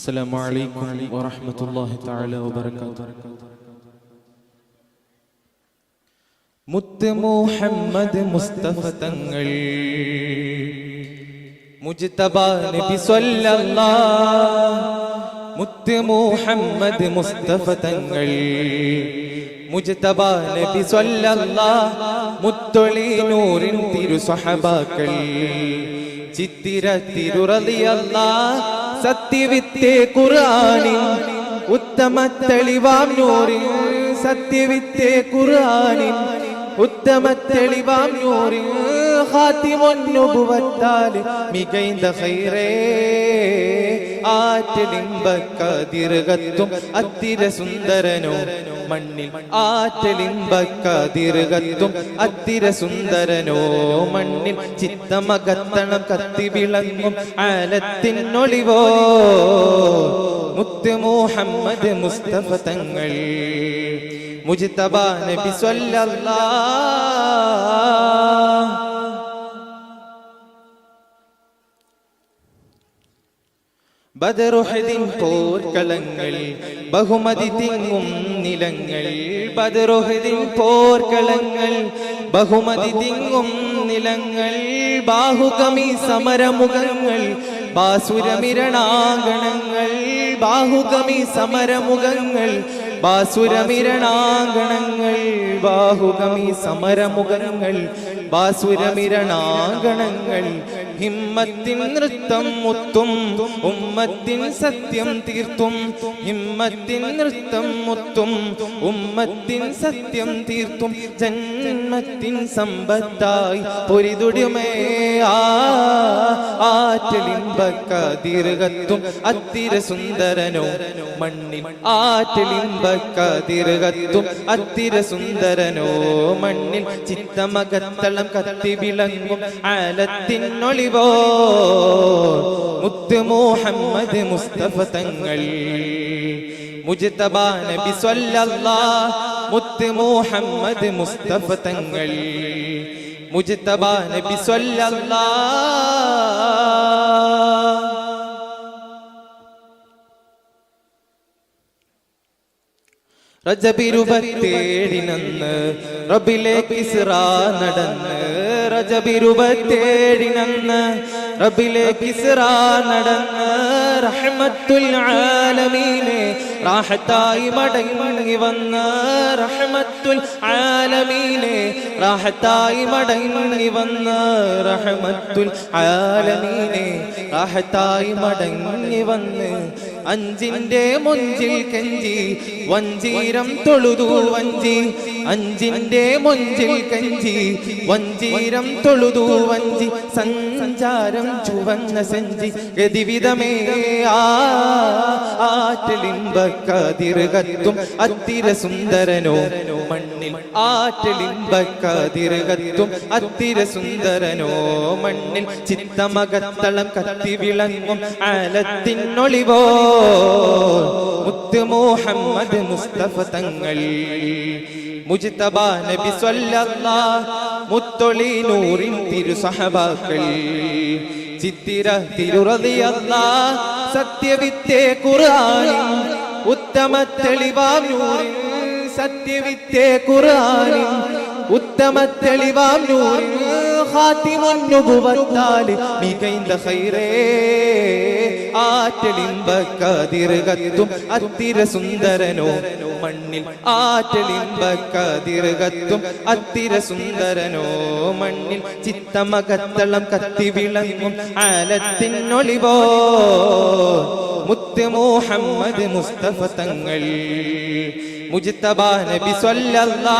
السلام عليكم ورحمة الله تعالى وبركاته. മുത്ത് മുഹമ്മദ് മുസ്തഫ തങ്ങൾ മുജ്തബ നബി സ്വല്ലല്ലാഹ്. മുത്ത് മുഹമ്മദ് മുസ്തഫ തങ്ങൾ മുജ്തബ നബി സ്വല്ലല്ലാഹ്. മുത്തൊളി നൂറിൻ തിരു സ്വഹബാക്കൾ ചിത്തിര തിരു റളിയല്ലാഹ്. സത്യവിത്തേ ഖുർആനിൻ ഉത്തമ തെളിവാം നൂറിൻ. സത്യവിത്തേ ഖുർആനിൻ ഉത്തമ തെളിവാം നൂറിൻ. ഖാതിമുൻ നുബുവത്താൽ മികൈന്ത ഖൈറേ. ആറ്റലിമ്പക്കതിർകത്തും അത്തിര സുന്ദരനോ മണ്ണിൽ. ആറ്റലിമ്പക്കതിർകത്തും അത്തിര സുന്ദരനോ മണ്ണിൽ. ചിത്തമകത്തണം കത്തി വിളങ്ങും ആലത്തിനൊളിവോ മുത്ത് മുഹമ്മദ് മുസ്തഫ തങ്ങൾ മുജ്തബ നബി സ്വല്ലല്ലാഹ്. ബദറുഹദിൻ പോർക്കളങ്ങൾ ബഹുമതി തിങ്ങും നിലങ്ങൾ. ബദറുഹദിൻ പോർക്കളങ്ങൾ ബഹുമതി തിങ്ങും നിലങ്ങൾ. ബാഹുകമി സമരമുഖങ്ങൾ ബാസുരമിരണാങ്കണങ്ങൾ. ബാഹുകമി സമരമുഖങ്ങൾ ബാസുരമിരണാങ്കണങ്ങൾ. ബാഹുകമി സമരമുഖങ്ങൾ ബാസുരമിരണാങ്കണങ്ങൾ. ഹിമ്മത്തിൻ നൃത്തം മുത്തും ഉമ്മത്തിൻ സത്യം തീർത്തും. ഹിമ്മത്തിൻ നൃത്തം മുത്തും ഉമ്മത്തിൻ സത്യം തീർത്തും. ജന്മത്തിൻ സമ്പത്തായി പൊരിതുടിമേ ആറ്റലിമ്പക്കതിർകത്തും അത്തിര സുന്ദരനോ മണ്ണിൽ. ആറ്റലിമ്പക്കതിർകത്തും അത്തിര സുന്ദരനോ മണ്ണിൽ. ചിത്തമകത്തളം കത്തി വിളങ്ങും ആലത്തിനൊളിവോ മുത്ത് മുഹമ്മദ് മുസ്തഫ തങ്ങൾ മുജ്തബ നബി സ്വല്ലല്ലാഹ്. മുത്ത് മുഹമ്മദ് മുസ്തഫ തങ്ങൾ മുജ്തബ നബി സ്വല്ലല്ലാഹ്. റജബിരുപത്തേഴിനന്ന് റബ്ബിലേക്ക് ഇസ്റാ നടന്ന്. റജബിരുപത്തേഴിനന്ന് റബ്ബിലേക്ക് ഇസ്റാ നടന്ന്. റഹ്മത്തുൽ ആലമീനെ റാഹത്തായി മടങ്ങി വന്ന്. റഹ്മത്തുൽ ആലമീനെ റാഹത്തായി മടങ്ങി വന്ന്. റഹ്മത്തുൽ ആലമീനെ റാഹത്തായി മടങ്ങി വന്ന്. അഞ്ചിന്റെ മുഞ്ചിൽ കെഞ്ചി വഞ്ചീരം തൊഴുതു വഞ്ചി. അഞ്ചിന്റെ മുഞ്ചിൽ കെഞ്ചി വഞ്ചീരം തൊഴുതു വഞ്ചി. സഞ്ചാരം ചുവന്ന സഞ്ചി ഗതിവിധമേ ആറ്റലിമ്പക്കതിർകത്തും അത്തിര സുന്ദരനോ മണ്ണിൽ. ആറ്റലിമ്പക്കതിർകത്തും അത്തിര സുന്ദരനോ മണ്ണിൽ. ചിത്തമകത്തളം കത്തി വിളങ്ങും ആലത്തിനൊളിവോ മുത്ത് മുഹമ്മദ് മുസ്തഫ തങ്ങൾ മുജ്തബ നബി സ്വല്ലല്ലാഹ്. മുത്തൊളി നൂറിൻ തിരു സഹബാക്കൾ ചിത്തിര തിരു റളിയല്ലാഹ്. സത്യവിത്തേ ഖുർആനിൻ ഉത്തമ തെളിവാം നൂറിൻ. സത്യവിത്തേ ഖുർആനിൻ ഉത്തമ തെളിവാം നൂറിൻ. ഖാതിമുൻ നുബുവത്താൽ മികൈന്ത ഖൈറേ. ആറ്റലിമ്പക്കതിർകത്തും അത്തിര സുന്ദരനോ മണ്ണിൽ. ആറ്റലിമ്പക്കതിർകത്തും അത്തിര സുന്ദരനോ മണ്ണിൽ. ചിത്തമകത്തളം കത്തി വിളങ്ങും ആലത്തിനൊളിവോ മുത്ത് മുഹമ്മദ് മുസ്തഫ തങ്ങൾ മുജ്തബ നബി സ്വല്ലല്ലാഹ്.